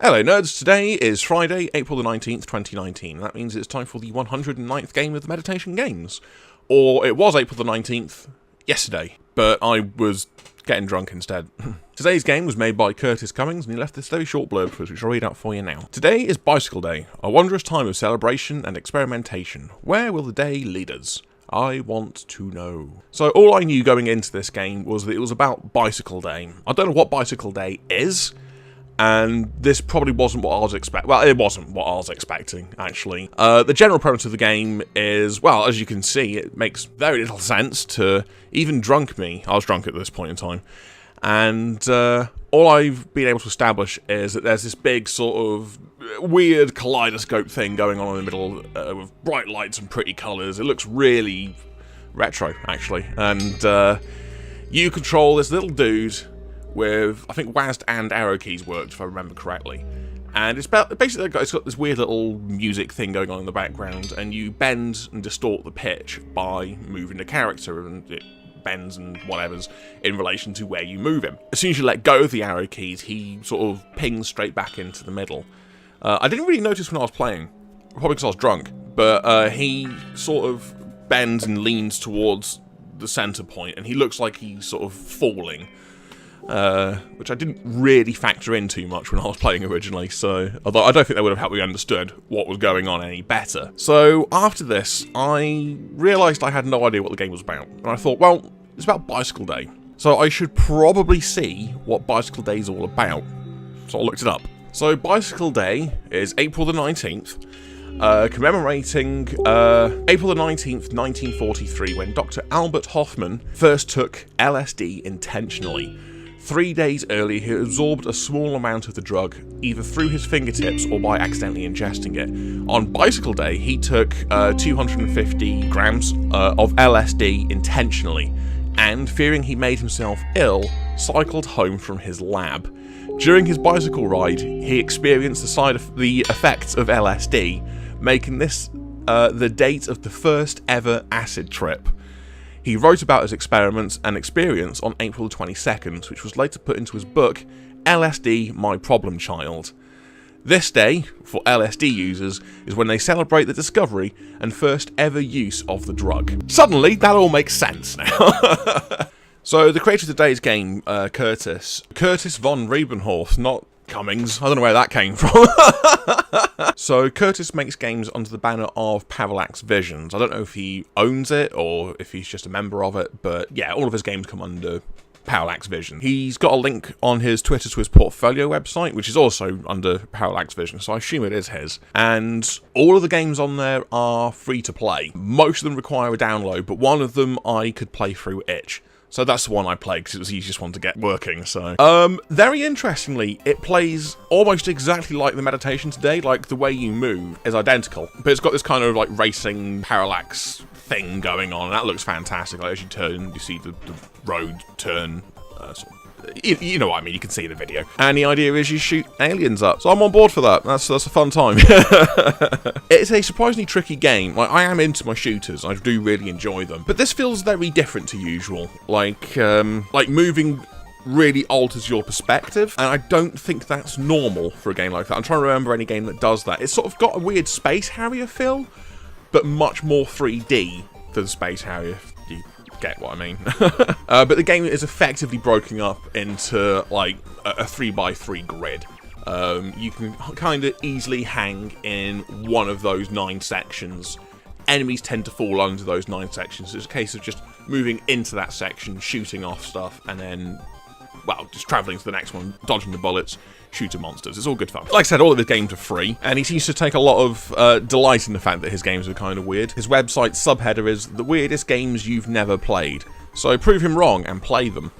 Hello nerds, today is Friday, April the 19th, 2019. That means it's time for the 109th game of the Meditation Games. Or it was April the 19th yesterday, but I was getting drunk instead. Today's game was made by Curtis Cummings, and he left this very short blurb for us, which I'll read out for you now. Today is Bicycle Day, a wondrous time of celebration and experimentation. Where will the day lead us? I want to know. So all I knew going into this game was that it was about Bicycle Day. I don't know what Bicycle Day is, and this probably wasn't what I was expecting. Well, it wasn't what I was expecting, actually. The general premise of the game is, well, as you can see, it makes very little sense to even drunk me. I was drunk at this point in time. And all I've been able to establish is that there's this big sort of weird kaleidoscope thing going on in the middle with bright lights and pretty colours. It looks really retro, actually. And you control this little dude with, I think, WASD and arrow keys worked, if I remember correctly. And it's basically it's got this weird little music thing going on in the background, and you bend and distort the pitch by moving the character, and it bends and whatever's in relation to where you move him. As soon as you let go of the arrow keys, he sort of pings straight back into the middle. I didn't really notice when I was playing, probably because I was drunk, but he sort of bends and leans towards the center point, and he looks like he's sort of falling. Which I didn't really factor in too much when I was playing originally, so although I don't think that would have helped me understood what was going on any better. So after this, I realised I had no idea what the game was about, and I thought, well, it's about Bicycle Day, so I should probably see what Bicycle Day is all about. So I looked it up. So Bicycle Day is April the 19th, commemorating April the 19th, 1943, when Dr. Albert Hofmann first took LSD intentionally. 3 days earlier, he absorbed a small amount of the drug, either through his fingertips or by accidentally ingesting it. On Bicycle Day, he took 250 grams of LSD intentionally, and, fearing he made himself ill, cycled home from his lab. During his bicycle ride, he experienced the effects of LSD, making this the date of the first ever acid trip. He wrote about his experiments and experience on April 22nd, which was later put into his book, LSD, My Problem Child. This day, for LSD users, is when they celebrate the discovery and first ever use of the drug. Suddenly, that all makes sense now. So, the creator of today's game, Curtis VonRubenhoff, not Cummings, I don't know where that came from. So Curtis makes games under the banner of Parallax Visions. I don't know if he owns it or if he's just a member of it, but yeah, all of his games come under Parallax Vision. He's got a link on his Twitter to his portfolio website, which is also under Parallax Vision, so I assume it is his. And all of the games on there are free to play. Most of them require a download, but one of them I could play through itch. So that's the one I played because it was the easiest one to get working, so. Very interestingly, it plays almost exactly like the Meditation Today, like the way you move is identical. But it's got this kind of like racing parallax thing going on, and that looks fantastic. Like as you turn, you see the road turn, you know what I mean, you can see the video. And the idea is you shoot aliens up. So I'm on board for that. That's a fun time. It's a surprisingly tricky game. Like, I am into my shooters. I do really enjoy them. But this feels very different to usual. Like moving really alters your perspective. And I don't think that's normal for a game like that. I'm trying to remember any game that does that. It's sort of got a weird Space Harrier feel, but much more 3D than Space Harrier. Get what I mean. But the game is effectively broken up into like a 3x3 grid. You can kind of easily hang in one of those 9 sections. Enemies tend to fall under those 9 sections. It's a case of just moving into that section, shooting off stuff, and then, well, just travelling to the next one, dodging the bullets, shooting monsters. It's all good fun. Like I said, all of his games are free, and he seems to take a lot of delight in the fact that his games are kind of weird. His website's subheader is the weirdest games you've never played. So prove him wrong and play them.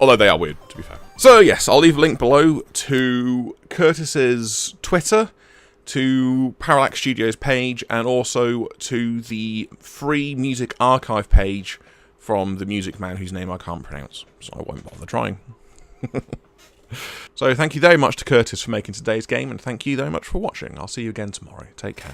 Although they are weird, to be fair. So yes, I'll leave a link below to Curtis's Twitter, to Parallax Studios page, and also to the free music archive page from the music man whose name I can't pronounce, so I won't bother trying. So thank you very much to Curtis for making today's game, and thank you very much for watching. I'll see you again tomorrow. Take care.